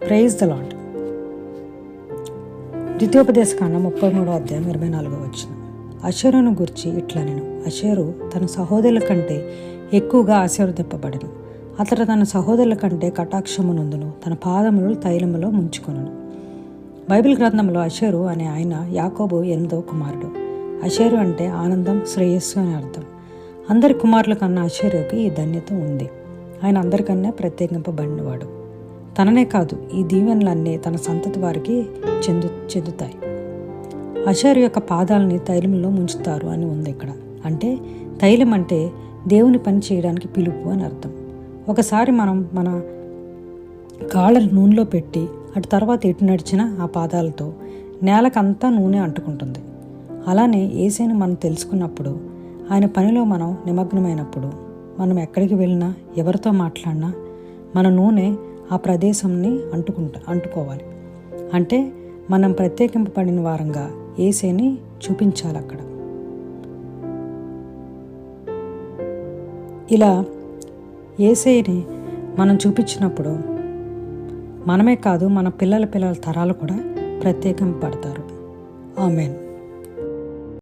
Praise the lord. ద్వితీయోపదేశకాండం 33వ అధ్యాయం 24వ వచనం. అషేరును గూర్చి ఇట్లా నేను, అషేరు తన సహోదరుల కంటే ఎక్కువగా ఆశీర్వదింపబడెను. అతడు తన సహోదరుల కంటే కటాక్షము నొందును, తన పాదములు తైలములో ముంచుకొనును. బైబిల్ గ్రంథంలో అషేరు అనే ఆయన యాకోబు 8వ కుమారుడు. అషేరు అంటే ఆనందం, శ్రేయస్సు అని అర్థం. అందరి కుమారుల కన్నా అషేరుకి ఈ ధన్యత ఉంది. ఆయన అందరికన్నా ప్రత్యేకింపబడినవాడు. తననే కాదు, ఈ దీవెనలన్నీ తన సంతతి వారికి చెందుతాయి. అషేరు యొక్క పాదాలని తైలంలో ముంచుతారు అని ఉంది ఇక్కడ. అంటే తైలం అంటే దేవుని పని చేయడానికి పిలుపు అని అర్థం. ఒకసారి మనం మన కాళ్ళను నూనెలో పెట్టి అటు తర్వాత ఎటు నడిచినా ఆ పాదాలతో నేలకంతా నూనె అంటుకుంటుంది. అలానే యేసుని మనం తెలుసుకున్నప్పుడు, ఆయన పనిలో మనం నిమగ్నమైనప్పుడు, మనం ఎక్కడికి వెళ్ళినా ఎవరితో మాట్లాడినా మన నూనె ఆ ప్రదేశంని అంటుకోవాలి. అంటే మనం ప్రత్యేకింపబడిన వారంగా యేసుని చూపించాలి అక్కడ. ఇలా యేసుని మనం చూపించినప్పుడు మనమే కాదు, మన పిల్లల తరాలు కూడా ప్రత్యేకింపబడతారు. ఆమేన్.